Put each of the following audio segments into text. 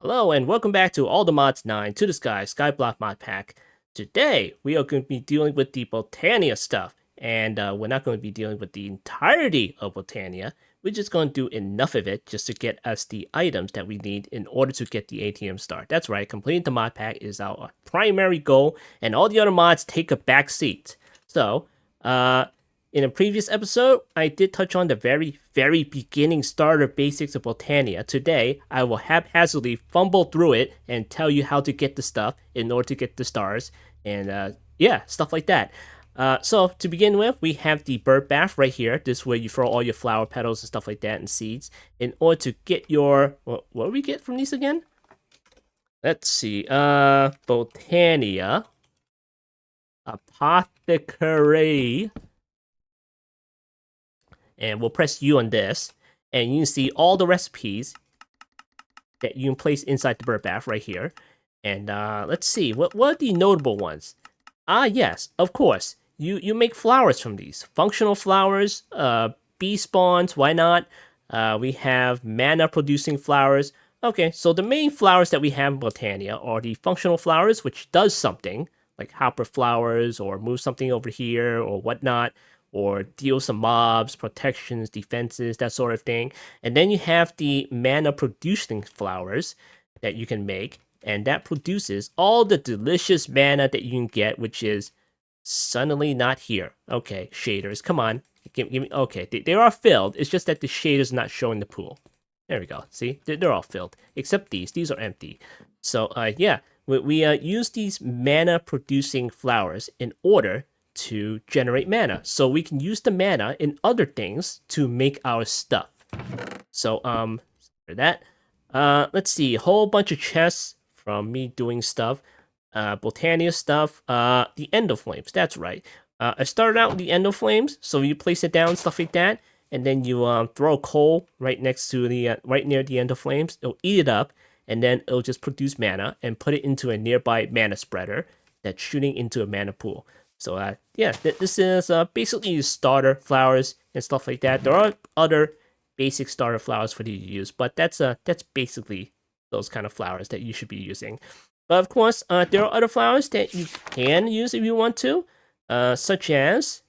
Hello and welcome back to All the Mods 9 to the Sky, Skyblock mod pack. Today we are going to be dealing with the Botania stuff, and we're not going to be dealing with the entirety of Botania. We're just going to do enough of it just to get us the items that we need in order to get the ATM star. That's right, completing the mod pack is our primary goal, and all the other mods take a back seat. So, in a previous episode, I did touch on the very beginning starter basics of Botania. Today, I will haphazardly fumble through it and tell you how to get the stuff in order to get the stars, and yeah, stuff like that. So to begin with, we have the bird bath right here. This is where you throw all your flower petals and stuff like that and seeds in order to get your what do we get from these again? Let's see. Botania, apothecary, and we'll press U on this, and you can see all the recipes that you can place inside the bird bath right here. And let's see, what are the notable ones? Yes, of course. You make flowers from these. Functional flowers, bee spawns, why not? We have mana producing flowers. Okay, so the main flowers that we have in Botania are the functional flowers, which does something, like hopper flowers, or move something over here, or whatnot, or deal some mobs, protections, defenses, that sort of thing. And then you have the mana producing flowers that you can make, and that produces all the delicious mana that you can get, which is suddenly not here. Okay, shaders, come on. Give me, okay, they are filled. It's just that the shaders not showing the pool. There we go. See, they're all filled, except these. These are empty. So, yeah, we use these mana producing flowers in order to generate mana. So we can use the mana in other things to make our stuff. So, for that, let's see, a whole bunch of chests from me doing stuff. Botania stuff, the Endo Flames, that's right. I started out with the Endo Flames, so you place it down, stuff like that, and then you throw coal right next to the, right near the Endo Flames. It'll eat it up, and then it'll just produce mana and put it into a nearby mana spreader that's shooting into a mana pool. So, yeah, this is basically starter flowers and stuff like that. There are other basic starter flowers for you to use, but that's basically those kind of flowers that you should be using. But of course, there are other flowers that you can use if you want to, such as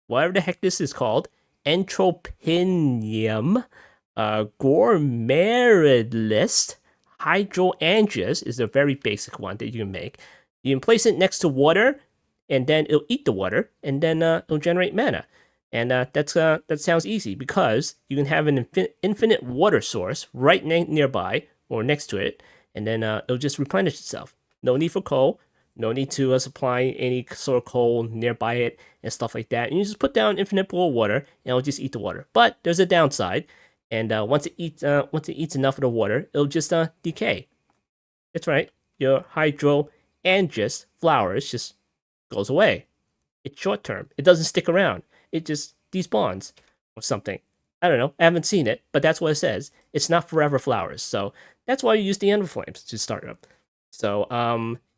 whatever the heck this is called, Entropinium, Gourmeridlist, Hydrangeas is a very basic one that you can make. You can place it next to water, and then it'll eat the water, and then it'll generate mana. And that sounds easy because you can have an infinite water source right nearby or next to it, and then it'll just replenish itself. No need for coal, no need to supply any sort of coal nearby it and stuff like that. And you just put down infinite pool of water, and it'll just eat the water. But there's a downside, and once it eats enough of the water, it'll just decay. That's right, your hydrangeas flowers just goes away. It's short term. It doesn't stick around. It just despawns or something. I don't know. I haven't seen it, but that's what it says. It's not forever flowers, so that's why you use the Ender Flames to start up. So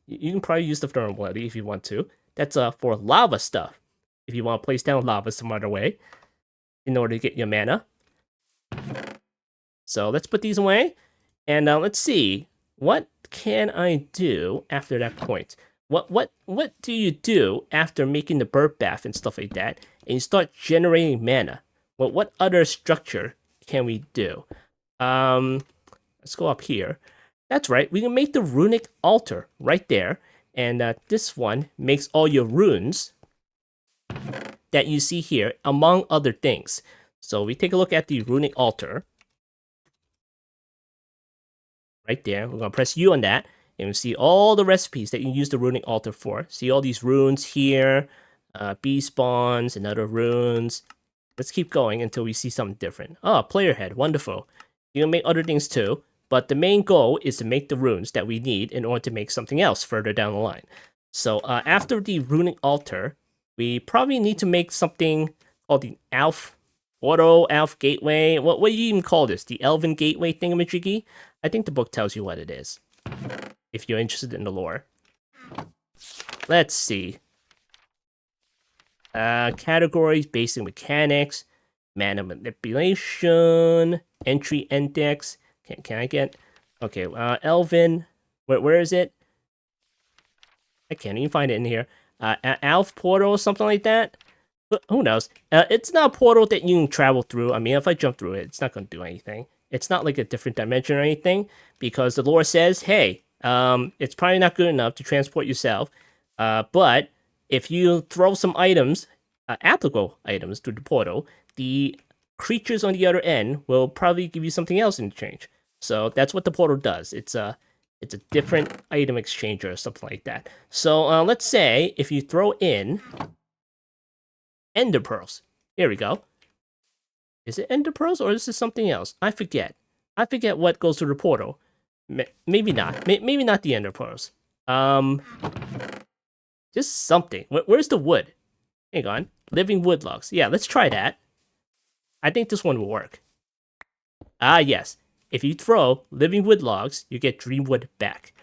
you can probably use the Thermal Bloody if you want to. That's for lava stuff. If you want to place down lava some other way in order to get your mana. So let's put these away, and let's see, what can I do after that point? What do you do after making the bird bath and stuff like that, and you start generating mana? What other structure can we do? Let's go up here. That's right, we can make the runic altar right there, and this one makes all your runes that you see here, among other things. So we take a look at the runic altar. Right there, we're gonna press U on that, and we see all the recipes that you use the runic altar for. See all these runes here, bee spawns and other runes. Let's keep going until we see something different. Oh, player head, wonderful. You can make other things too, but the main goal is to make the runes that we need in order to make something else further down the line. So after the runic altar, we probably need to make something called the Alf Gateway. What do you even call this? The Elven Gateway thingamajiggy? I think the book tells you what it is, if you're interested in the lore. Let's see. Categories, basic mechanics, mana manipulation, entry index. Can I get Okay, Elvin, where is it? I can't even find it in here. Alf Portal or something like that? But who knows? It's not a portal that you can travel through. I mean, if I jump through it, it's not going to do anything. It's not like a different dimension or anything, because the lore says, hey, it's probably not good enough to transport yourself. But if you throw some items, applicable items, through the portal, the creatures on the other end will probably give you something else in exchange. So that's what the portal does. It's a different item exchanger or something like that. So let's say if you throw in Ender Pearls. Here we go. Is it Ender Pearls or is this something else? I forget. I forget what goes through the portal. Maybe not. Maybe not the Ender Pearls. Just something. Where's the wood? Hang on. Living wood logs. Yeah, let's try that. I think this one will work. Ah, yes. If you throw living wood logs, you get dreamwood back.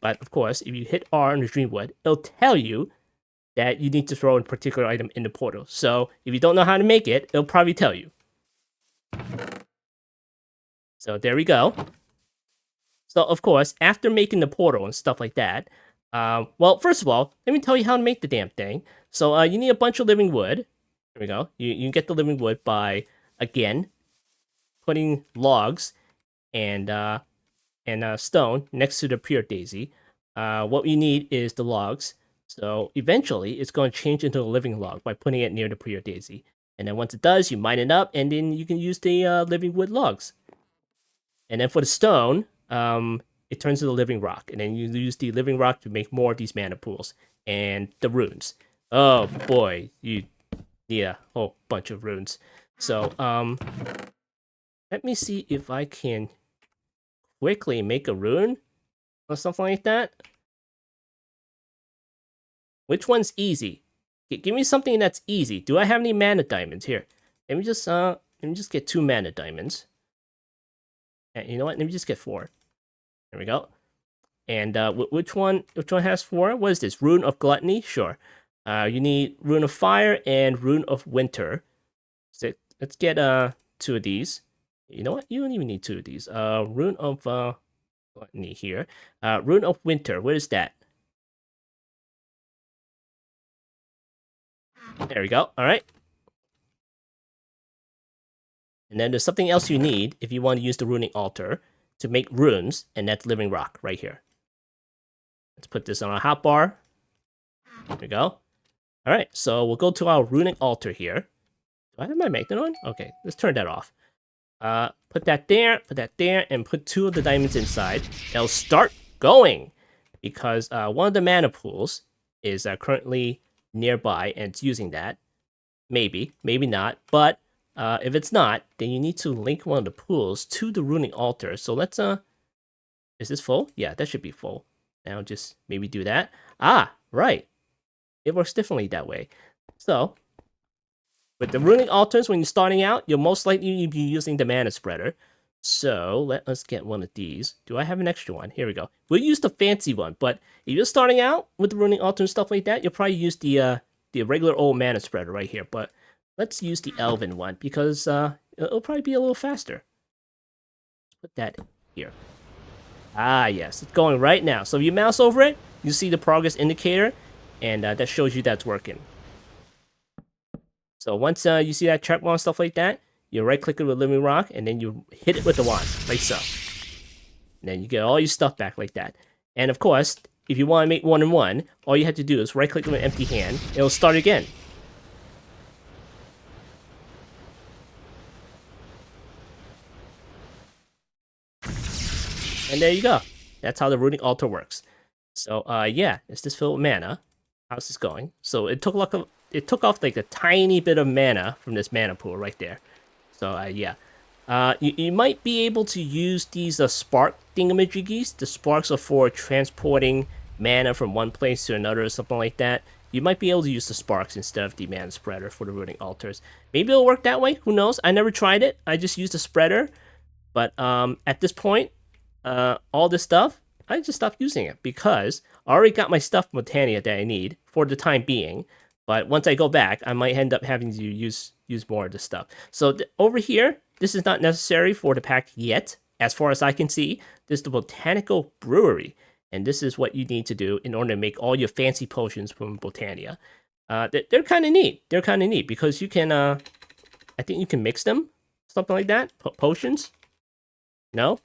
But of course, if you hit R on the dreamwood, it'll tell you that you need to throw a particular item in the portal. So if you don't know how to make it, it'll probably tell you. So there we go. So of course, after making the portal and stuff like that, well, first of all, let me tell you how to make the damn thing. So you need a bunch of living wood. There we go. You get the living wood by, again, putting logs and stone next to the pure daisy. What we need is the logs. So eventually, it's going to change into a living log by putting it near the pure daisy. And then once it does, you mine it up, and then you can use the living wood logs. And then for the stone, it turns into living rock, and then you use the living rock to make more of these mana pools and the runes. Oh boy, you need a whole bunch of runes. So let me see if I can quickly make a rune or something like that. Which one's easy? Give me something that's easy. Do I have any mana diamonds here? Let me just get 2 mana diamonds. And you know what? Let me just get 4. There we go. And which one has 4? What is this? Rune of Gluttony? Sure. You need Rune of Fire and Rune of Winter. So let's get 2 of these. You know what? You don't even need 2 of these. Rune of Gluttony here. Rune of Winter. What is that? There we go. All right. And then there's something else you need if you want to use the runing altar to make runes, and that's living rock right here. Let's put this on a hotbar. There we go. All right, so we'll go to our runic altar here. Do I have my magnet on? Okay, let's turn that off. Put that there, and put 2 of the diamonds inside. They'll start going because one of the mana pools is currently nearby and it's using that. Maybe, maybe not, but if it's not, then you need to link one of the pools to the runic altar. So let's is this full? Yeah, that should be full. Now just maybe do that. Ah, right. It works differently that way. So with the runic altars, when you're starting out, you'll most likely be using the mana spreader. So let us get one of these. Do I have an extra one? Here we go. We'll use the fancy one, but if you're starting out with the runic altar and stuff like that, you'll probably use the regular old mana spreader right here. But let's use the elven one because it'll probably be a little faster. Let's put that here. Ah, yes, it's going right now. So if you mouse over it, you see the progress indicator, and that shows you that's working. So once you see that check wand stuff like that, you right-click it with living rock, and then you hit it with the wand, like so. And then you get all your stuff back like that. And of course, if you want to make 1-in-1, all you have to do is right-click with an empty hand. It'll start again. And there you go. That's how the runic altar works. So yeah, it's this filled with mana. How's this going? So it took off like a tiny bit of mana from this mana pool right there. So yeah, you might be able to use these spark thingamajiggies. The sparks are for transporting mana from one place to another or something like that. You might be able to use the sparks instead of the mana spreader for the runic altars. Maybe it'll work that way. Who knows? I never tried it. I just used a spreader. But at this point, all this stuff, I just stopped using it because I already got my stuff from Botania that I need for the time being. But once I go back, I might end up having to use more of this stuff. So over here, this is not necessary for the pack yet. as far as I can see, this is the Botanical Brewery. And this is what you need to do in order to make all your fancy potions from Botania. They're kind of neat. They're kind of neat because you can, I think you can mix them. Something like that. Potions? No?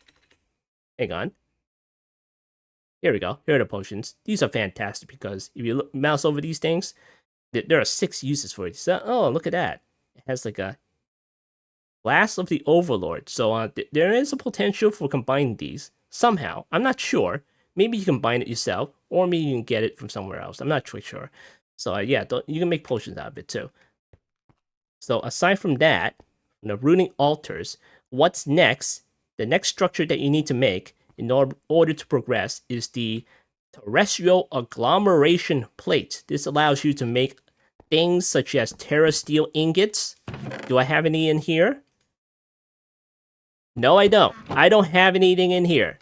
Hang on. Here we go. Here are the potions. These are fantastic because if you mouse over these things, there are 6 uses for it. So, oh, look at that. It has like a Glass of the Overlord. So there is a potential for combining these somehow. I'm not sure. Maybe you combine it yourself, or maybe you can get it from somewhere else. I'm not too sure. So yeah, you can make potions out of it too. So aside from that, the ruining altars, what's next? The next structure that you need to make in order to progress is the terrestrial agglomeration plate. This allows you to make things such as terrasteel ingots. Do I have any in here? No, I don't. I don't have anything in here.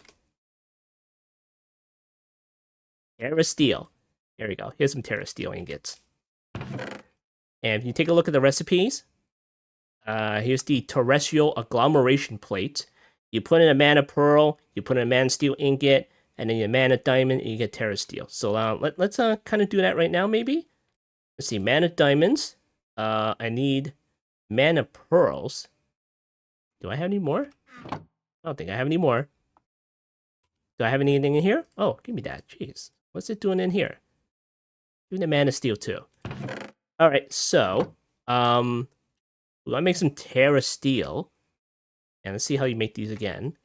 Terrasteel. There we go. Here's some terrasteel ingots. And if you take a look at the recipes, here's the terrestrial agglomeration plate. You put in a mana pearl, you put in a mana steel ingot, and then you mana diamond, and you get terrasteel. So let's kind of do that right now, maybe. Let's see, mana diamonds. I need mana pearls. Do I have any more? I don't think I have any more. Do I have anything in here? Oh, give me that. Jeez. What's it doing in here? Doing the mana steel too. Alright, so I make some terrasteel. And let's see how you make these again.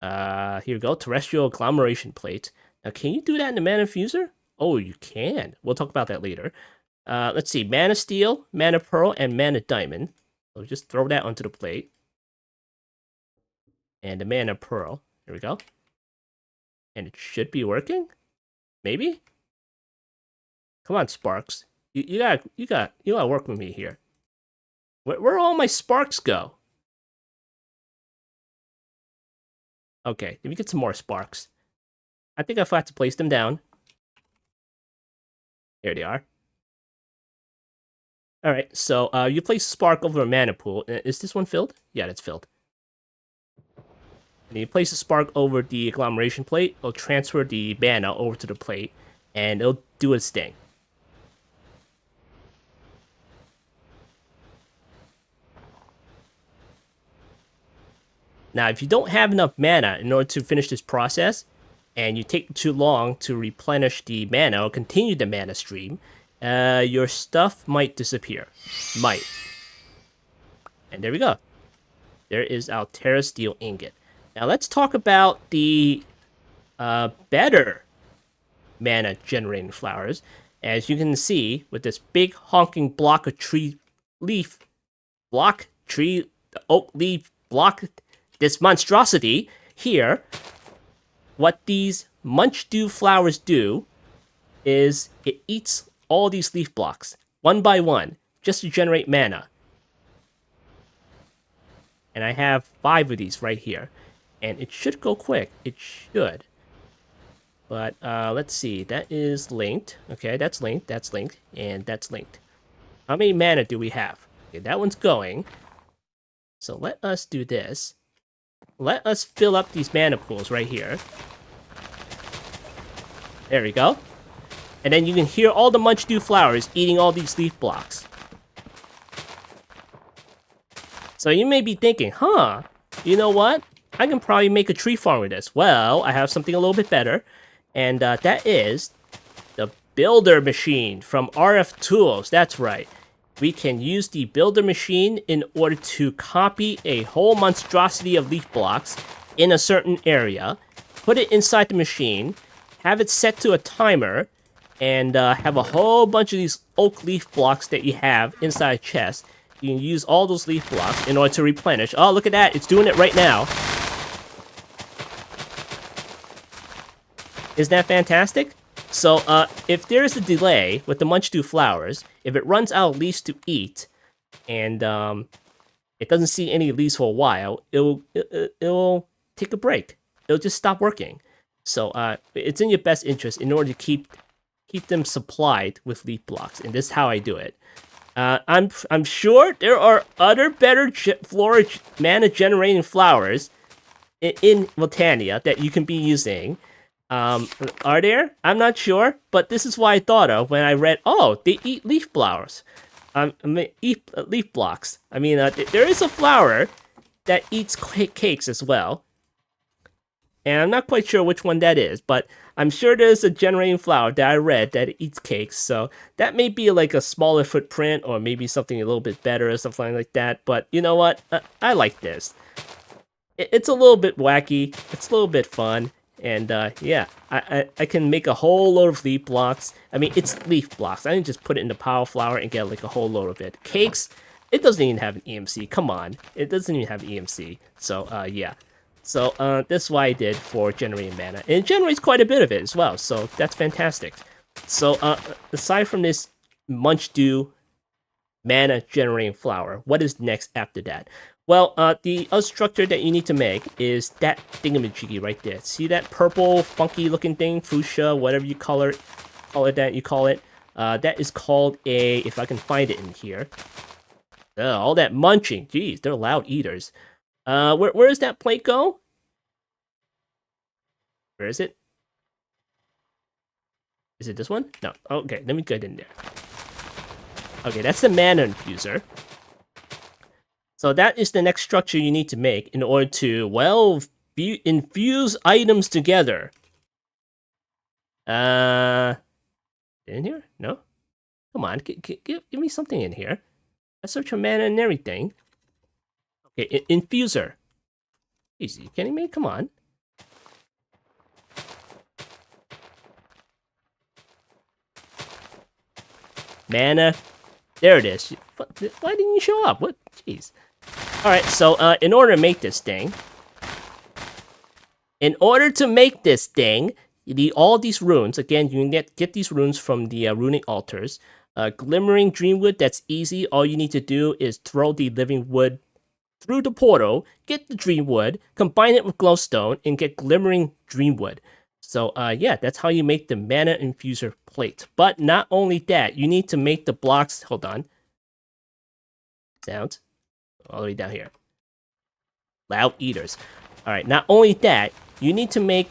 Here we go. Terrestrial agglomeration plate. Now, can you do that in the mana infuser? Oh, you can. We'll talk about that later. Let's see. Mana steel, mana pearl, and mana diamond. So just throw that onto the plate. And the mana pearl. There we go. And it should be working? Maybe? Come on, Sparks. You gotta work with me here. Where all my sparks go? Okay, let me get some more sparks. I think I forgot to place them down. There they are. Alright, so you place a spark over a mana pool. Is this one filled? Yeah, it's filled. And you place a spark over the agglomeration plate, it'll transfer the mana over to the plate, and it'll do its thing. Now, if you don't have enough mana in order to finish this process, and you take too long to replenish the mana or continue the mana stream, your stuff might disappear. Might. And there we go. There is our terrasteel ingot. Now let's talk about the better mana generating flowers. As you can see, with this big honking block of oak leaf block, this monstrosity here, what these munch dew flowers do is it eats all these leaf blocks one by one just to generate mana. And I have 5 of these right here. And it should go quick. It should. But let's see. That is linked. Okay, that's linked. That's linked. And that's linked. How many mana do we have? Okay, that one's going. So let us do this. Let us fill up these mana pools right here. There we go. And then you can hear all the munch dew flowers eating all these leaf blocks. So you may be thinking, huh, you know what? I can probably make a tree farm with this. Well, I have something a little bit better. And that is the builder machine from RF Tools. That's right. We can use the builder machine in order to copy a whole monstrosity of leaf blocks in a certain area, put it inside the machine, have it set to a timer, and have a whole bunch of these oak leaf blocks that you have inside a chest. You can use all those leaf blocks in order to replenish. Oh, look at that. It's doing it right now. Isn't that fantastic? So, if there is a delay with the munch dew flowers, if it runs out of leaves to eat, and it doesn't see any leaves for a while, it'll take a break. It'll just stop working. So, it's in your best interest in order to keep them supplied with leaf blocks, and this is how I do it. I'm sure there are other better flora mana generating flowers in Botania that you can be using. Are there? I'm not sure, but this is what I thought of when I read, oh, they eat leaf flowers. Eat leaf blocks. I mean, there is a flower that eats cakes as well. And I'm not quite sure which one that is, but I'm sure there's a generating flower that I read that eats cakes. So that may be like a smaller footprint or maybe something a little bit better or something like that. But you know what? I like this. It's a little bit wacky. It's a little bit fun. And yeah, I can make a whole load of leaf blocks. I mean, it's leaf blocks. I can just put it in the power flower and get like a whole load of it. Cakes, it doesn't even have an EMC. Come on. It doesn't even have EMC. So yeah. So that's why I did for generating mana. And it generates quite a bit of it as well. So that's fantastic. So aside from this Munch Dew mana generating flower, what is next after that? Well, the other structure that you need to make is that thingamajiggy right there. See that purple, funky looking thing? Fuchsia, whatever you call it that you call it. That is called a, if I can find it in here. All that munching. Jeez, they're loud eaters. Where does that plate go? Where is it? Is it this one? No. Okay, let me get in there. Okay, that's the mana infuser. So that is the next structure you need to make in order to, well, infuse items together. In here? No? Come on, give me something in here. I search for mana and everything. Okay, infuser. Easy, you kidding me? Come on. Mana. There it is. Why didn't you show up? What? Jeez. Alright, so in order to make this thing, you need all these runes. Again, you can get these runes from the runic altars. Glimmering Dreamwood, that's easy. All you need to do is throw the living wood through the portal, get the Dreamwood, combine it with glowstone, and get Glimmering Dreamwood. So yeah, that's how you make the mana infuser plate. But not only that, you need to make the blocks. Hold on. Sounds all the way down here. Loud eaters. All right. Not only that, you need to make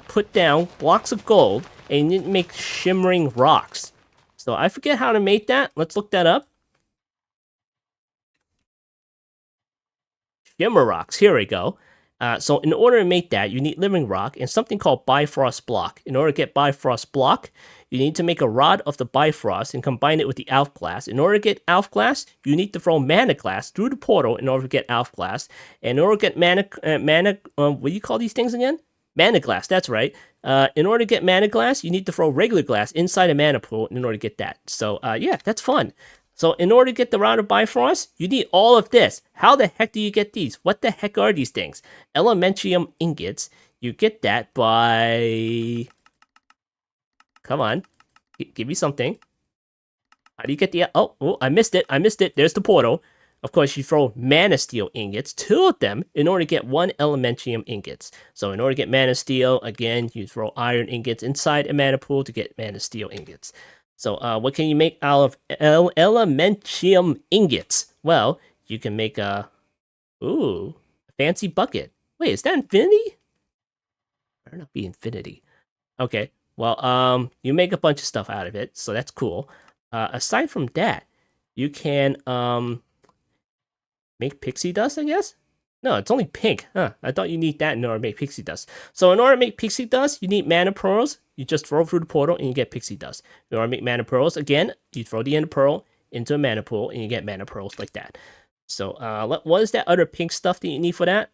put down blocks of gold, and you need to make shimmering rocks. So I forget how to make that. Let's look that up. Shimmer rocks. Here we go. So in order to make that, you need living rock and something called Bifrost block. In order to get Bifrost block, you need to make a rod of the Bifrost and combine it with the Alf glass. In order to get Alf glass, you need to throw mana glass through the portal in order to get Alf glass. And in order to get what do you call these things again? Mana glass, that's right. In order to get mana glass, you need to throw regular glass inside a mana pool in order to get that. So yeah, that's fun. So in order to get the Rod of Bifrost, you need all of this. How the heck do you get these? What the heck are these things? Elementium ingots. You get that by... Come on. Give me something. How do you get the... Oh, I missed it. There's the portal. Of course, you throw Mana Steel ingots, 2 of them, in order to get 1 Elementium ingots. So in order to get Mana Steel, again, you throw Iron ingots inside a mana pool to get Mana Steel ingots. So what can you make out of Elementium ingots? Well, you can make a fancy bucket. Wait, is that infinity? Better not be infinity. Okay, well, you make a bunch of stuff out of it, so that's cool. Aside from that, you can make pixie dust, I guess? No, it's only pink. Huh, I thought you need that in order to make pixie dust. So in order to make pixie dust, you need mana pearls. You just throw through the portal and you get pixie dust. In order to make mana pearls, again, you throw the ender pearl into a mana pool and you get mana pearls like that. So what is that other pink stuff that you need for that?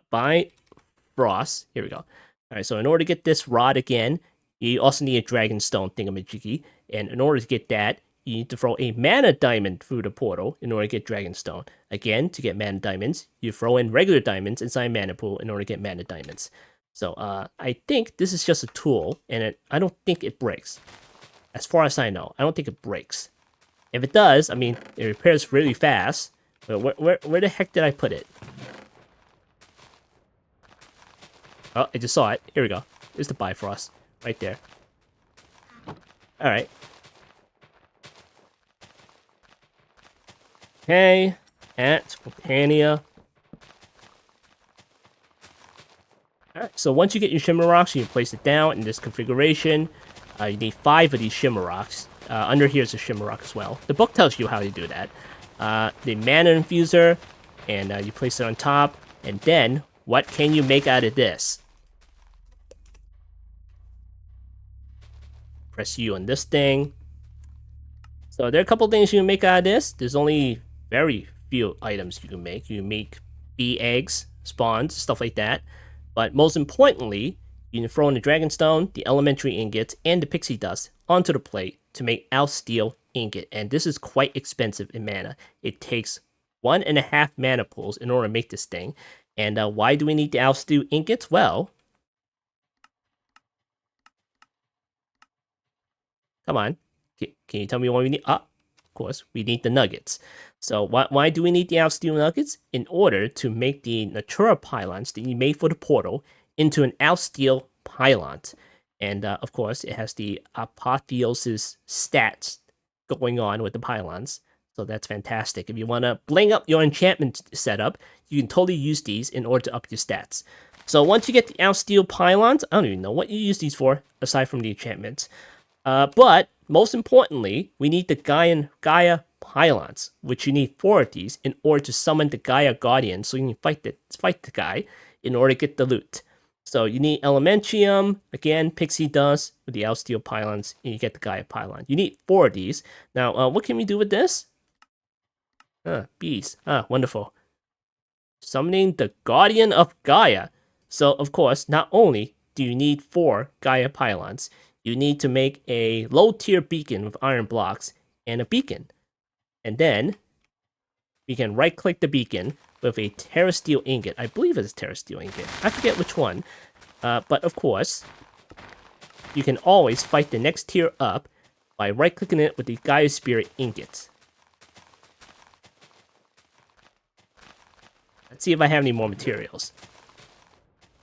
Bifrost. Here we go. All right, so in order to get this rod again, you also need a dragonstone thingamajiggy. And in order to get that, you need to throw a mana diamond through the portal in order to get dragonstone. Again, to get mana diamonds, you throw in regular diamonds inside mana pool in order to get mana diamonds. So I think this is just a tool, and I don't think it breaks. As far as I know, I don't think it breaks. If it does, I mean, it repairs really fast. But where the heck did I put it? Oh, I just saw it. Here we go. There's the Bifrost. Right there. Alright. Okay. At Botania. Alright, so once you get your shimmer rocks, you can place it down in this configuration. You need 5 of these shimmer rocks. Under here is a shimmer rock as well. The book tells you how to do that. The mana infuser, and you place it on top. And then, what can you make out of this? Press U on this thing. So there are a couple things you can make out of this. There's only very few items you can make. You can make bee eggs, spawns, stuff like that. But most importantly, you can throw in the Dragonstone, the Elementary Ingots, and the Pixie Dust onto the plate to make Steel Ingot. And this is quite expensive in mana. It takes 1.5 mana pools in order to make this thing. And why do we need the Steel Ingots? Well, come on. Can you tell me why we need... of course, we need the nuggets. So why do we need the Steel nuggets? In order to make the Natura pylons that you made for the portal into an Steel pylon. And of course, it has the apotheosis stats going on with the pylons. So that's fantastic. If you want to bling up your enchantment setup, you can totally use these in order to up your stats. So once you get the Steel pylons, I don't even know what you use these for, aside from the enchantments. But most importantly, we need the Gaia pylons, which you need 4 of these in order to summon the Gaia Guardian, so you can fight the guy in order to get the loot. So you need Elementium, again, Pixie Dust with the Steel pylons, and you get the Gaia pylon. You need 4 of these. Now, what can we do with this? Bees. Wonderful. Summoning the Guardian of Gaia. So, of course, not only do you need 4 Gaia pylons, you need to make a low-tier beacon with iron blocks and a beacon. And then we can right-click the beacon with a Terrasteel Ingot. I believe it's a Terrasteel Ingot. I forget which one. But of course, you can always fight the next tier up by right-clicking it with the Gaia Spirit Ingots. Let's see if I have any more materials.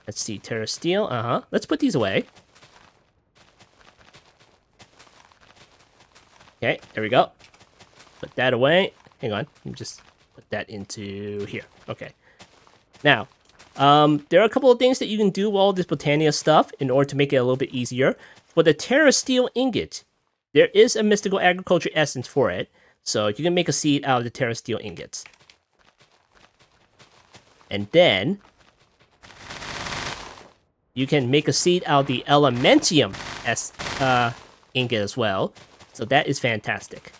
Let's see, Terrasteel, Let's put these away. Okay, there we go. Put that away. Hang on, let me just put that into here. Okay. Now, there are a couple of things that you can do with all this Botania stuff in order to make it a little bit easier. For the Terrasteel Ingot, there is a mystical agriculture essence for it, so you can make a seed out of the Terrasteel Ingots. And then you can make a seed out of the Elementium ingot as well. So that is fantastic.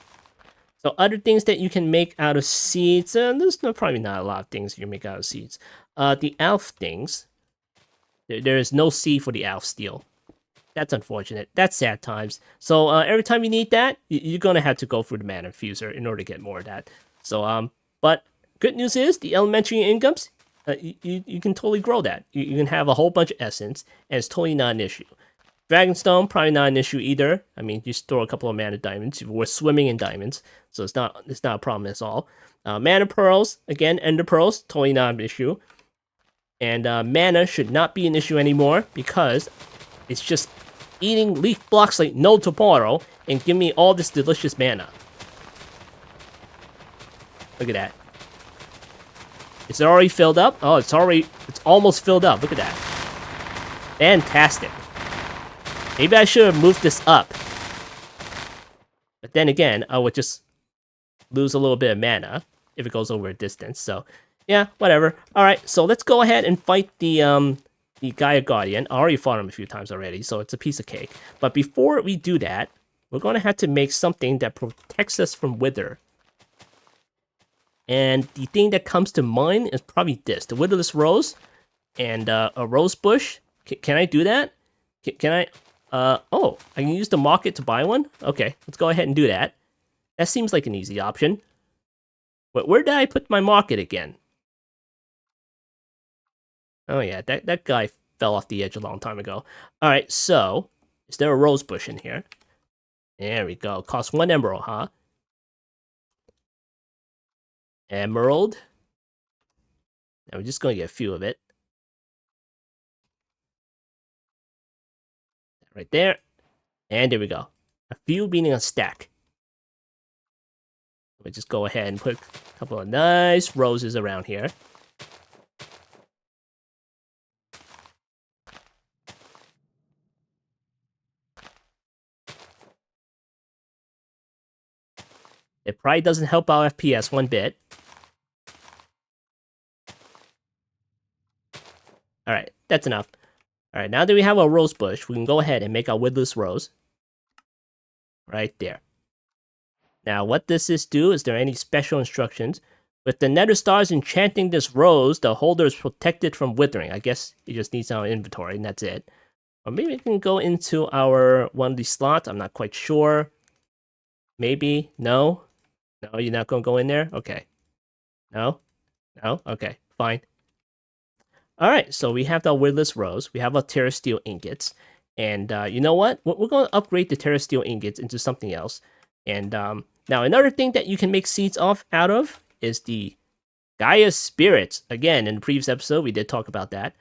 So other things that you can make out of seeds, there's probably not a lot of things you can make out of seeds. The Elf things, there is no seed for the Elf Steel. That's unfortunate. That's sad times. So every time you need that, you're going to have to go through the mana infuser in order to get more of that. So, but good news is the elementary incomes, you can totally grow that. You can have a whole bunch of essence, and it's totally not an issue. Dragonstone, probably not an issue either. I mean, you store a couple of mana diamonds. We're swimming in diamonds, so it's not a problem at all. Mana pearls, again, ender pearls, totally not an issue. And mana should not be an issue anymore because it's just eating leaf blocks like no tomorrow and give me all this delicious mana. Look at that. Is it already filled up? Oh, it's almost filled up. Look at that. Fantastic. Maybe I should have moved this up. But then again, I would just lose a little bit of mana if it goes over a distance. So, yeah, whatever. Alright, so let's go ahead and fight the Gaia Guardian. I already fought him a few times already, so it's a piece of cake. But before we do that, we're going to have to make something that protects us from Wither. And the thing that comes to mind is probably this. The Witherless Rose and a Rose Bush. Can I do that? Can I... oh, I can use the market to buy one? Okay, let's go ahead and do that. That seems like an easy option. But where did I put my market again? Oh yeah, that guy fell off the edge a long time ago. Alright, so, is there a rose bush in here? There we go. Costs 1 emerald, huh? Emerald. Now we're just going to get a few of it. Right there. And there we go. A few meaning a stack. We'll just go ahead and put a couple of nice roses around here. It probably doesn't help our FPS one bit. Alright, that's enough. Alright, now that we have our rose bush, we can go ahead and make our woodless rose. Right there. Now, what does this do? Is there any special instructions? With the nether stars enchanting this rose, the holder is protected from withering. I guess it just needs our inventory, and that's it. Or maybe we can go into our one of these slots. I'm not quite sure. Maybe. No? No, you're not going to go in there? Okay. No? No? Okay, fine. Alright, so we have the woodless rose. We have our terra steel ingots. And you know what? We're going to upgrade the terra steel ingots into something else. And now another thing that you can make seeds out of is the Gaia spirits. Again, in the previous episode, we did talk about that.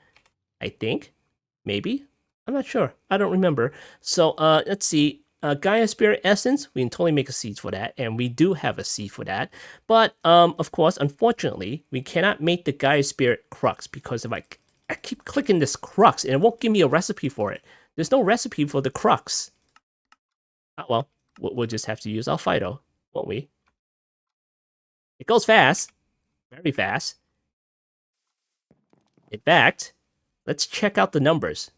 I think. Maybe? I'm not sure. I don't remember. So let's see. Gaia Spirit Essence, we can totally make a seed for that, and we do have a seed for that. But, of course, unfortunately, we cannot make the Gaia Spirit Crux, because if I keep clicking this Crux, and it won't give me a recipe for it. There's no recipe for the Crux. Oh, well, we'll just have to use our Fido, won't we? It goes fast. Very fast. In fact, let's check out the numbers.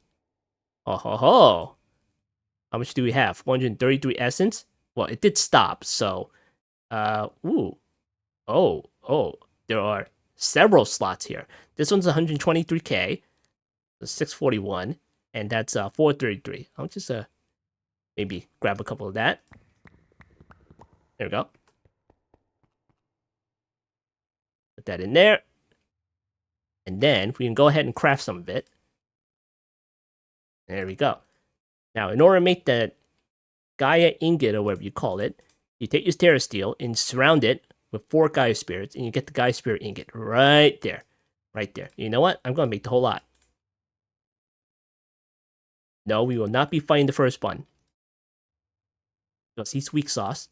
Oh ho ho! How much do we have? 133 essence? Well, it did stop, so... ooh. Oh, there are several slots here. This one's 123k, 641, and that's 433. I'll just maybe grab a couple of that. There we go. Put that in there. And then we can go ahead and craft some of it. There we go. Now, in order to make the Gaia ingot, or whatever you call it, you take your terra steel and surround it with 4 Gaia spirits, and you get the Gaia spirit ingot right there. Right there. You know what? I'm going to make the whole lot. No, we will not be fighting the first one. Because he's weak sauce.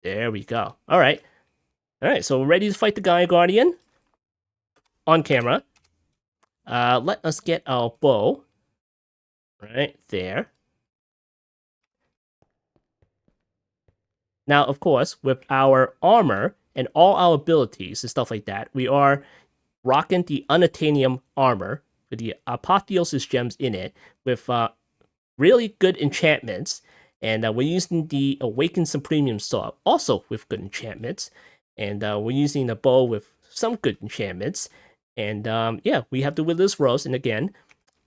There we go. Alright. Alright, so we're ready to fight the Gaia Guardian. On camera. Let us get our bow. Right there. Now, of course, with our armor and all our abilities and stuff like that, we are rocking the Unobtainium armor with the Apotheosis gems in it with really good enchantments. And we're using the Awakened Supremium Sword, also with good enchantments. And we're using the bow with some good enchantments. And yeah, we have the Witless Rose. And again,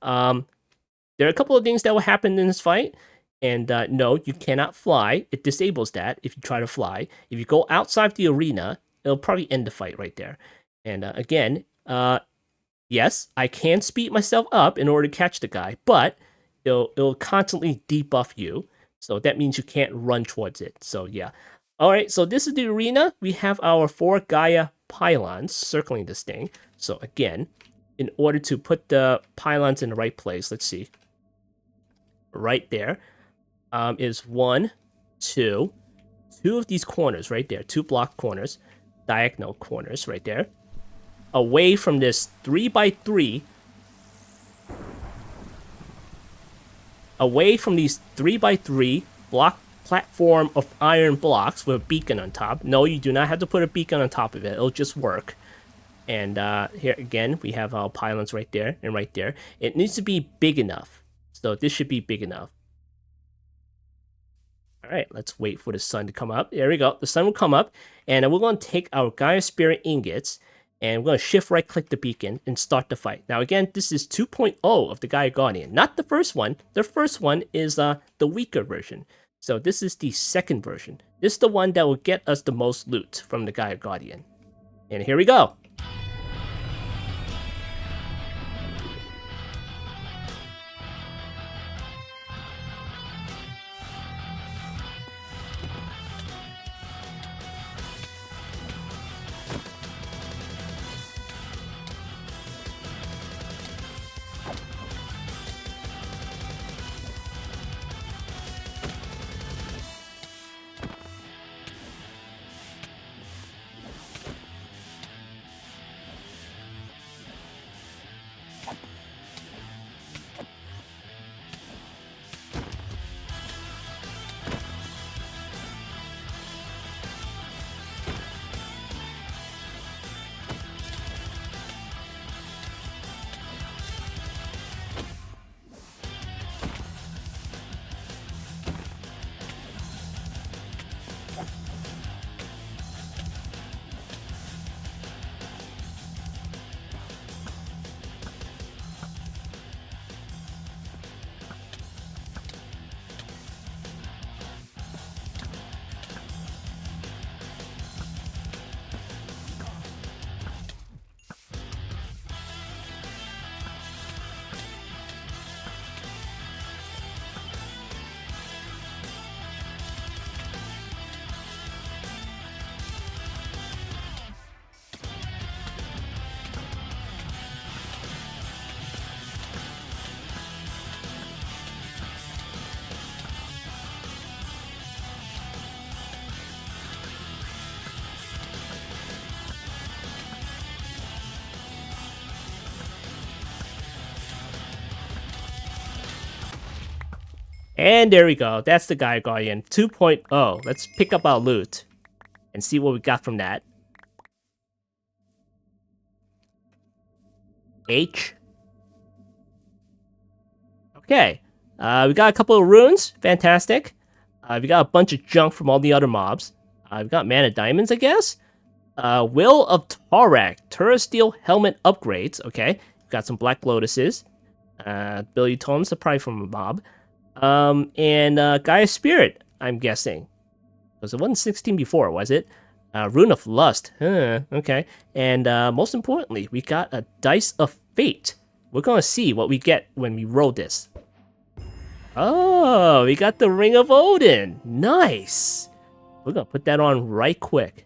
there are a couple of things that will happen in this fight. And no, you cannot fly. It disables that if you try to fly. If you go outside the arena, it'll probably end the fight right there. And again, yes, I can speed myself up in order to catch the guy, but it'll constantly debuff you. So that means you can't run towards it. So yeah. Alright, so this is the arena. We have our 4 Gaia pylons circling this thing. So again, in order to put the pylons in the right place, let's see. Right there. Is 1, 2 of these corners right there, 2 block corners, diagonal corners right there, away from this 3x3, away from these 3x3 block platform of iron blocks with a beacon on top. No, you do not have to put a beacon on top of it. It'll just work. And here again, we have our pylons right there and right there. It needs to be big enough. So this should be big enough. All right, let's wait for the sun to come up. There we go. The sun will come up, and we're going to take our Gaia Spirit ingots, and we're going to shift right-click the beacon and start the fight. Now, again, this is 2.0 of the Gaia Guardian, not the first one. The first one is the weaker version. So this is the second version. This is the one that will get us the most loot from the Gaia Guardian. And here we go. And there we go. That's the Gaia Guardian 2.0. Let's pick up our loot and see what we got from that. H. Okay. We got a couple of runes. Fantastic. We got a bunch of junk from all the other mobs. We got mana diamonds, I guess. Will of Tarak. Turasteel helmet upgrades. Okay. We got some black lotuses. Ability totems are probably from a mob. And Gaia Spirit, I'm guessing. Because it wasn't 16 before, was it? Rune of Lust. Okay. And most importantly, we got a Dice of Fate. We're going to see what we get when we roll this. Oh, we got the Ring of Odin. Nice. We're going to put that on right quick.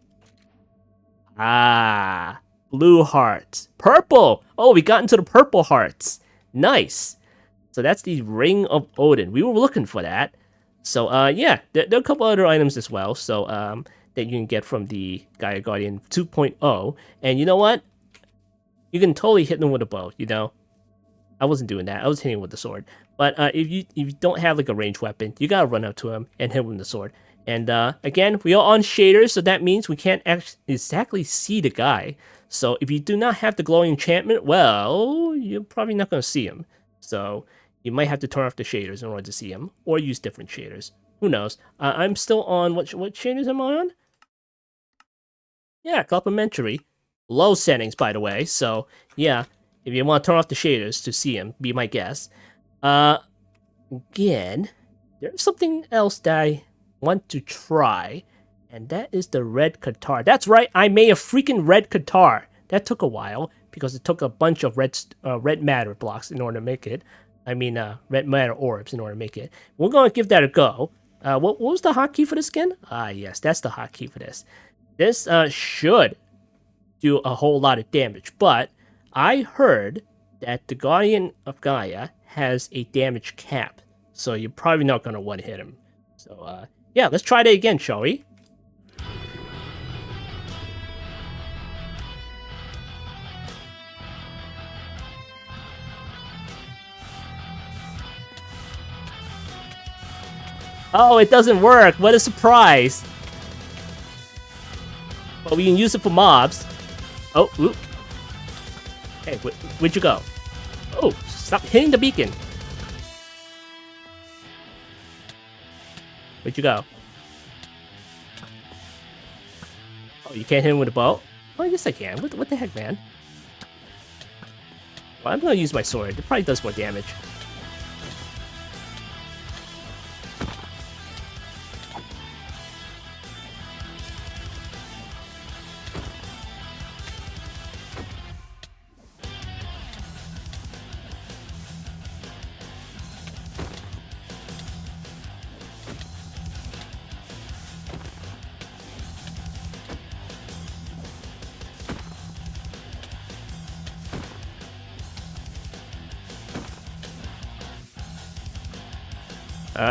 Ah, blue hearts. Purple. Oh, we got into the purple hearts. Nice. So that's the Ring of Odin. We were looking for that. So, yeah, there are a couple other items as well. So, that you can get from the Gaia Guardian 2.0. And you know what? You can totally hit them with a bow, you know? I wasn't doing that. I was hitting with the sword. But if you don't have like a ranged weapon, you gotta run up to him and hit him with the sword. And again, we are on shaders, so that means we can't exactly see the guy. So if you do not have the glowing enchantment, well, you're probably not gonna see him. So you might have to turn off the shaders in order to see him, or use different shaders. Who knows? I'm still on what shaders am I on? Yeah, complimentary. Low settings, by the way. So yeah, if you want to turn off the shaders to see him, be my guest. Again, there's something else that I want to try, and that is the red Qatar. That's right, I made a freaking red Qatar. That took a while because it took a bunch of red matter blocks in order to make it. I mean, red matter orbs in order to make it. We're gonna give that a go. What was the hotkey for this again? Ah, yes, that's the hotkey for this. This should do a whole lot of damage, but I heard that the Guardian of Gaia has a damage cap, so you're probably not gonna one-hit him. So, yeah, let's try that again, shall we? Oh, it doesn't work! What a surprise! But we can use it for mobs. Oh, oop. Hey, where'd you go? Oh, stop hitting the beacon. Where'd you go? Oh, you can't hit him with a bow? Oh, yes I can. What the heck, man? Well, I'm gonna use my sword. It probably does more damage.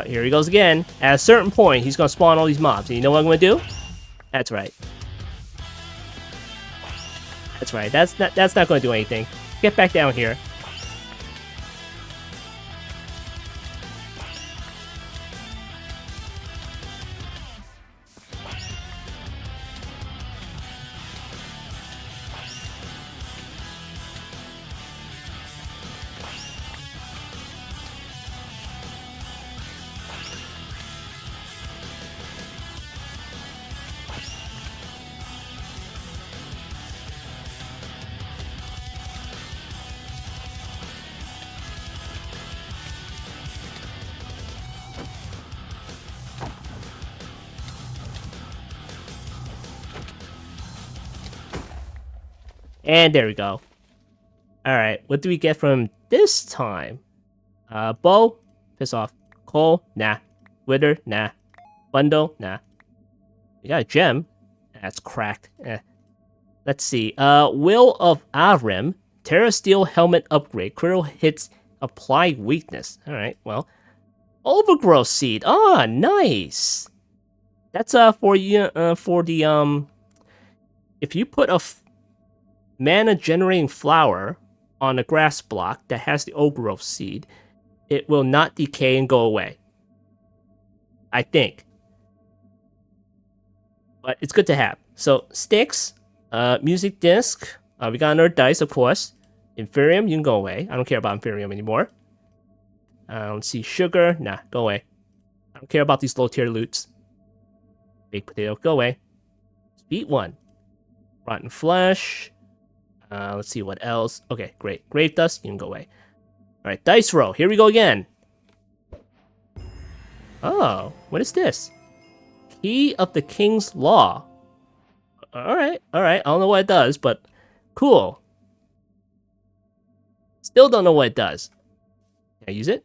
Here he goes again. At a certain point, he's gonna spawn all these mobs. And you know what I'm gonna do? That's right. That's right. That's not gonna do anything. Get back down here. And there we go. Alright, what do we get from this time? Bow? Piss off. Coal? Nah. Wither? Nah. Bundle? Nah. We got a gem. That's cracked. Let's see. Will of Avrim. Terrasteel helmet upgrade. Critical hits apply weakness. Alright, well. Overgrowth seed. Ah, nice. That's for you for the if you put a mana generating flower on a grass block that has the overgrowth seed, it will not decay and go away. I think. But it's good to have. So sticks, music disc. We got another dice, of course. Inferium, you can go away. I don't care about Inferium anymore. Let's see, sugar. Nah, go away. I don't care about these low tier loots. Baked potato, go away. Sweet one. Rotten flesh. Let's see what else. Okay, great. Grave dust, you can go away. All right, dice roll. Here we go again. Oh, what is this? Key of the King's Law. All right. I don't know what it does, but cool. Still don't know what it does. Can I use it?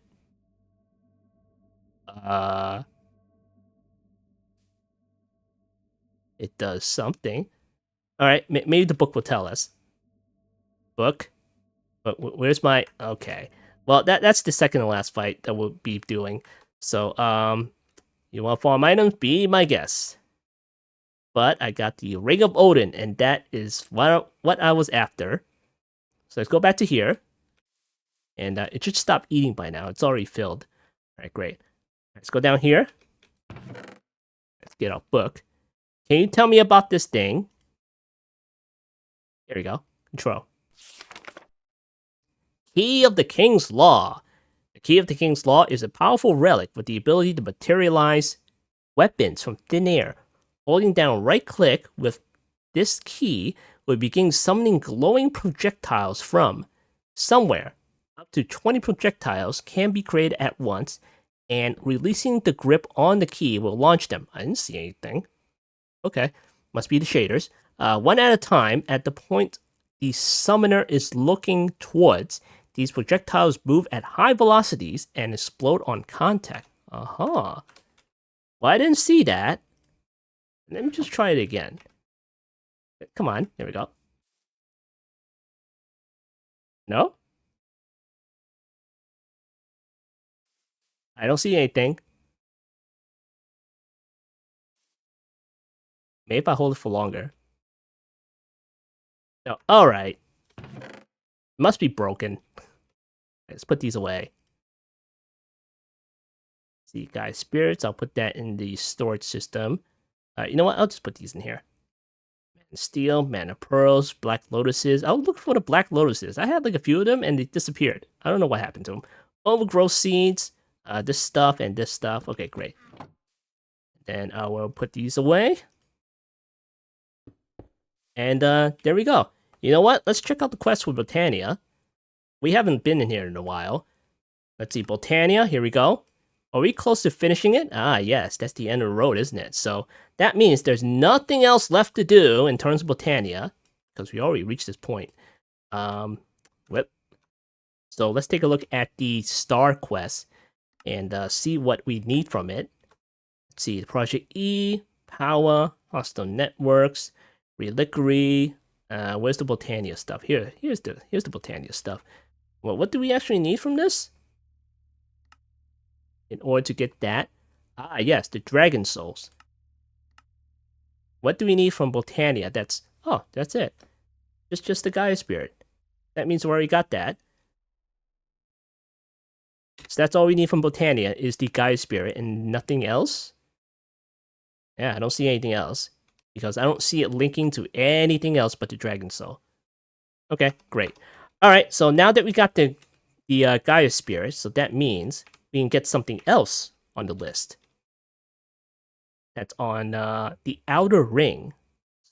It does something. All right, maybe the book will tell us. Book? But where's my... Okay. Well, that's the second to last fight that we'll be doing. So, you want farm items? Be my guest. But I got the Ring of Odin, and that is what I was after. So let's go back to here. And it should stop eating by now. It's already filled. All right, great. Let's go down here. Let's get our book. Can you tell me about this thing? There we go. Control. Key of the King's Law. The Key of the King's Law is a powerful relic with the ability to materialize weapons from thin air. Holding down right click with this key will begin summoning glowing projectiles from somewhere. Up to 20 projectiles can be created at once, and releasing the grip on the key will launch them. I didn't see anything. Okay, must be the shaders. One at a time, at the point the summoner is looking towards, these projectiles move at high velocities and explode on contact. Well, I didn't see that. Let me just try it again. Come on, there we go. No? I don't see anything. Maybe if I hold it for longer. No, alright. Must be broken. Let's put these away. See, Gaia spirits, I'll put that in the storage system. You know what? I'll just put these in here. Mana steel, mana pearls, black lotuses. I'll look for the black lotuses. I had like a few of them and they disappeared. I don't know what happened to them. Overgrowth seeds, this stuff and this stuff. Okay, great. Then I will put these away. And there we go. You know what? Let's check out the quest with Botania. We haven't been in here in a while. Let's see, Botania, here we go. Are we close to finishing it? Ah, yes, that's the end of the road, isn't it? So that means there's nothing else left to do in terms of Botania, because we already reached this point. Whip. So let's take a look at the star quest and see what we need from it. Let's see, Project E, Power, Hostile Networks, Reliquary. Where's the Botania stuff? Here's the Botania stuff. Well, what do we actually need from this? In order to get that? Ah, yes, the Dragon Souls. What do we need from Botania? That's it. Just the Gaia Spirit. That means we already got that. So that's all we need from Botania is the Gaia Spirit and nothing else? Yeah, I don't see anything else. Because I don't see it linking to anything else but the Dragon Soul. Okay, great. Alright, so now that we got the Gaia Spirit, so that means we can get something else on the list. That's on the outer ring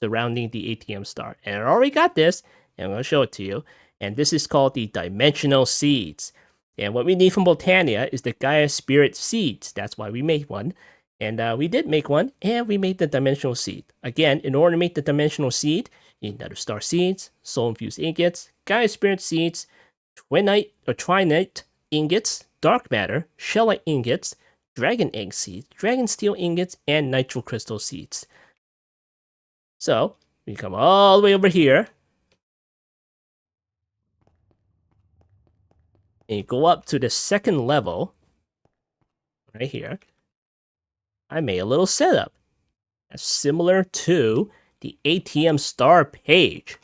surrounding the ATM star. And I already got this, and I'm going to show it to you. And this is called the Dimensional Seeds. And what we need from Botania is the Gaia Spirit Seeds. That's why we made one. And we did make one, and we made the Dimensional Seed. Again, in order to make the Dimensional Seed, you need Nether Star Seeds, Soul Infused Ingots, Gaia Spirit Seeds, Twinite or Trinite Ingots, Dark Matter, Shellite Ingots, Dragon Egg Seeds, Dragon Steel Ingots, and Nitro Crystal Seeds. So, we come all the way over here. And you go up to the second level. Right here. I made a little setup. That's similar to the ATM star page.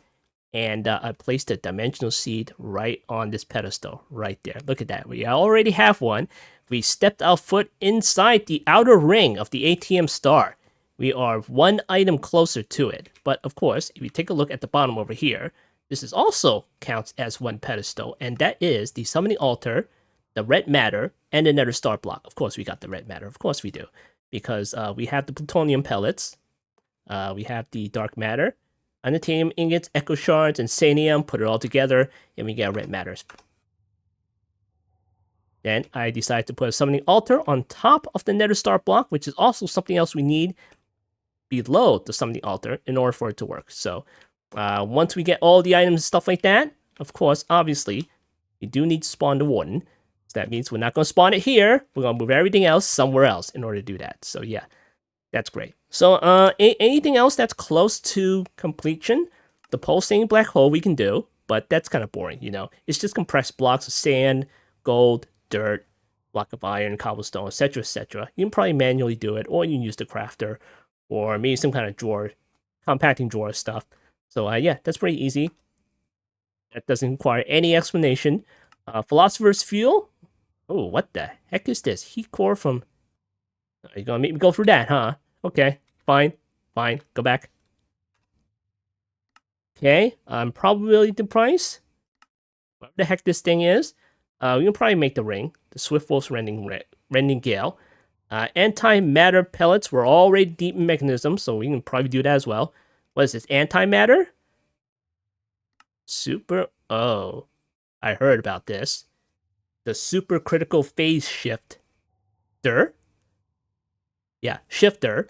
And I placed a dimensional seed right on this pedestal, right there. Look at that. We already have one. We stepped our foot inside the outer ring of the ATM star. We are one item closer to it. But of course, if you take a look at the bottom over here, this is also counts as one pedestal, and that is the summoning altar, the red matter, and the nether star block. Of course, we got the red matter. Of course, we do, because we have the plutonium pellets, we have the dark matter, unobtainium ingots, echo shards, and sanium. Put it all together, and we get red matters. Then I decided to put a summoning altar on top of the nether star block, which is also something else we need below the summoning altar in order for it to work. So once we get all the items and stuff like that, of course, obviously, we do need to spawn the warden. So that means we're not going to spawn it here. We're going to move everything else somewhere else in order to do that. So yeah, that's great. So anything else that's close to completion? The pulsating black hole we can do, but that's kind of boring, you know. It's just compressed blocks of sand, gold, dirt, block of iron, cobblestone, etc., etc. You can probably manually do it, or you can use the crafter, or maybe some kind of drawer, compacting drawer stuff. So yeah, that's pretty easy. That doesn't require any explanation. Philosopher's Fuel. Oh, what the heck is this? Heat core from... You're gonna make me go through that, huh? Okay, fine, go back. Okay, probability the price. Whatever the heck this thing is. We can probably make the ring. The Swift Wolf's Rending Gale. Antimatter pellets were already deep in mechanism, so we can probably do that as well. What is this? Antimatter? Super... Oh, I heard about this. The super critical phase shifter. Yeah, shifter.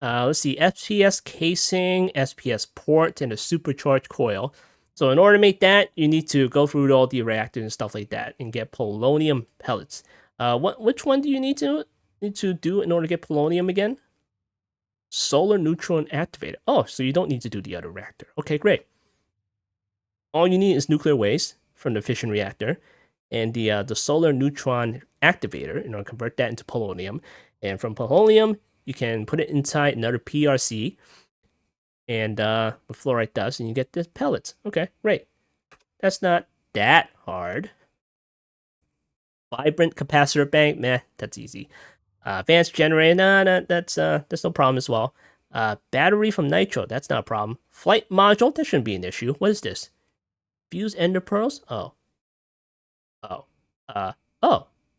Let's see, SPS casing, SPS port, and a supercharged coil. So in order to make that, you need to go through all the reactors and stuff like that and get polonium pellets. Which one do you need to do in order to get polonium again? Solar neutron activator. Oh, so you don't need to do the other reactor. Okay, great. All you need is nuclear waste from the fission reactor and the solar neutron activator in order to convert that into polonium. And from polonium, you can put it inside another PRC and what fluorite does, and you get the pellets. Okay, great. That's not that hard. Vibrant capacitor bank, meh, that's easy. Advanced generator, nah, that's no problem as well. Battery from nitro, that's not a problem. Flight module, that shouldn't be an issue. What is this? Fuse ender pearls? Oh,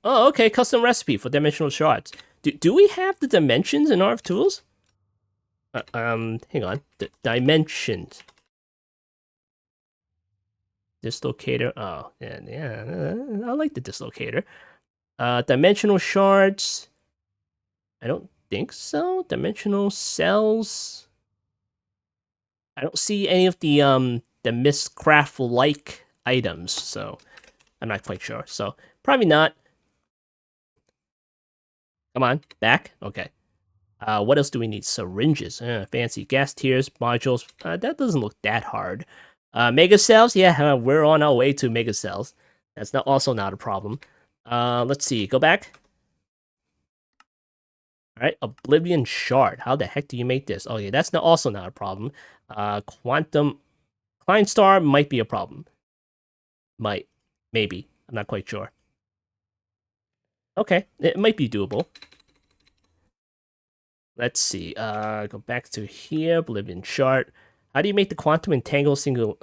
okay, custom recipe for dimensional shards. Do we have the dimensions in RF tools? Hang on. The dimensions. Dislocator. Oh, yeah. I like the dislocator. Dimensional shards. I don't think so. Dimensional cells. I don't see any of the Mistcraft-like items, so I'm not quite sure. So probably not. Come on, back. Okay. What else do we need? Syringes. Fancy gas tiers, modules. That doesn't look that hard. Mega cells. Yeah, we're on our way to mega cells. That's also not a problem. Let's see. Go back. All right, Oblivion Shard. How the heck do you make this? Oh yeah, that's also not a problem. Quantum Klein Star might be a problem. Maybe. I'm not quite sure. Okay, it might be doable. Let's see. Go back to here. Oblivion Shard. How do you make the quantum entangle single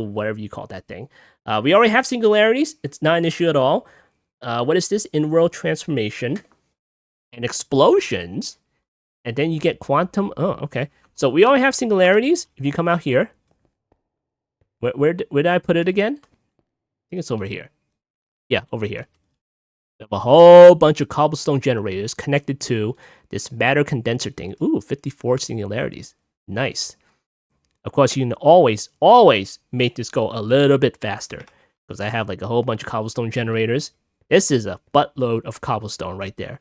whatever you call that thing? We already have singularities. It's not an issue at all. What is this? In-world transformation and explosions, and then you get quantum. Oh, okay. So we already have singularities. If you come out here, where did I put it again? I think it's over here. Yeah, over here. We have a whole bunch of cobblestone generators connected to this matter condenser thing. Ooh, 54 singularities. Nice. Of course, you can always make this go a little bit faster because I have like a whole bunch of cobblestone generators. This is a buttload of cobblestone right there.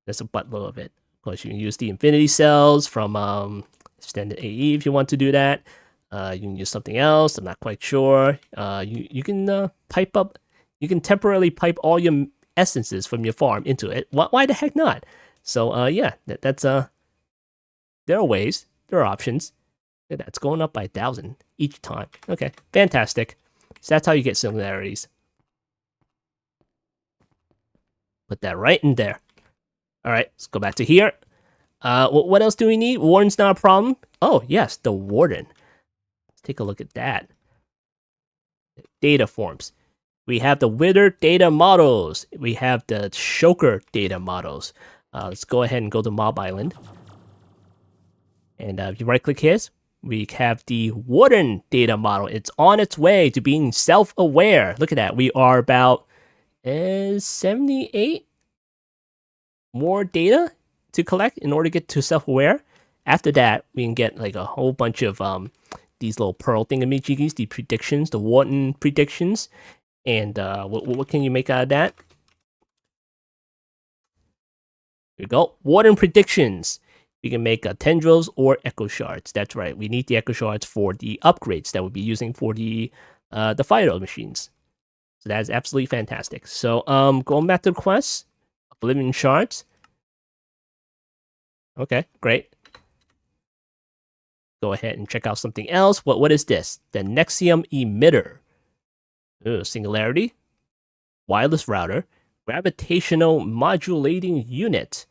That's a buttload of it. Of course, you can use the infinity cells from extended AE if you want to do that. You can use something else. I'm not quite sure. You can pipe up. You can temporarily pipe all your essences from your farm into it. Why the heck not? So yeah, that's there are ways. There are options. That's going up by 1,000 each time. Okay, fantastic. So that's how you get similarities. Put that right in there. All right, let's go back to here. What else do we need? Warden's not a problem. Oh, yes, the Warden. Let's take a look at that. Data forms. We have the Wither data models. We have the Shoker data models. Let's go ahead and go to Mob Island. And if you right click here, we have the Warden data model. It's on its way to being self-aware. Look at that. We are about 78 more data to collect in order to get to self-aware. After that, we can get like a whole bunch of these little pearl thingamajiggies, the predictions, the Warden predictions. And what can you make out of that? Here we go. Warden predictions. We can make tendrils or echo shards. That's right. We need the echo shards for the upgrades that we'll be using for the fire machines. So that is absolutely fantastic. So going back to the quest, Oblivion shards. Okay, great. Go ahead and check out something else. What is this? The Nexium emitter. Ooh, singularity. Wireless router. Gravitational modulating unit.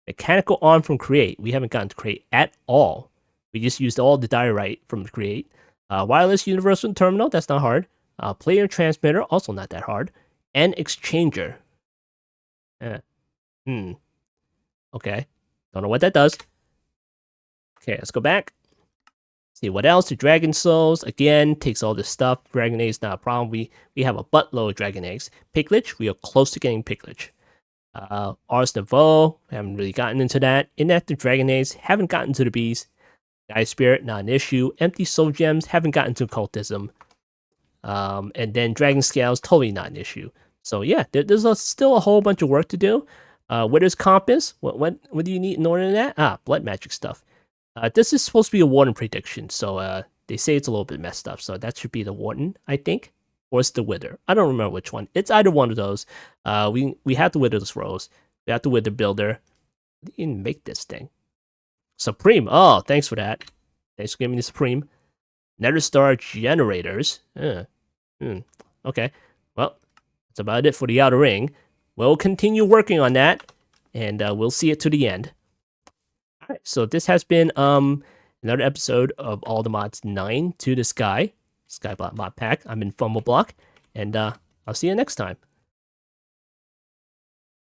Mechanical arm from Create. We haven't gotten to Create at all. We just used all the diorite from Create. Wireless universal terminal. That's not hard. Player transmitter. Also not that hard. And exchanger. Okay. Don't know what that does. Okay, let's go back. See what else? The Dragon Souls. Again, takes all this stuff. Dragon Eggs, not a problem. We have a buttload of Dragon Eggs. Piglich. We are close to getting Piglich. Ars Nouveau, haven't really gotten into that. Inactive Dragon Eggs, haven't gotten to the bees. Gaia Spirit, not an issue. Empty Soul Gems, haven't gotten to cultism. And then Dragon Scales, totally not an issue. So yeah, there's still a whole bunch of work to do. Wither's Compass, what do you need in order to that? Blood magic stuff. This is supposed to be a Warden prediction, so they say it's a little bit messed up. So that should be the Warden, I think. Or it's the Wither. I don't remember which one. It's either one of those. We have the Wither's Rose. We have the Wither Builder. We didn't make this thing. Supreme. Oh, thanks for that. Thanks for giving me the Supreme. Nether Star Generators. Okay. Well, that's about it for the Outer Ring. We'll continue working on that, and we'll see it to the end. Alright, so this has been another episode of All the Mods 9 to the Sky. Skyblock mod pack. I'm in Fumble Block, and I'll see you next time.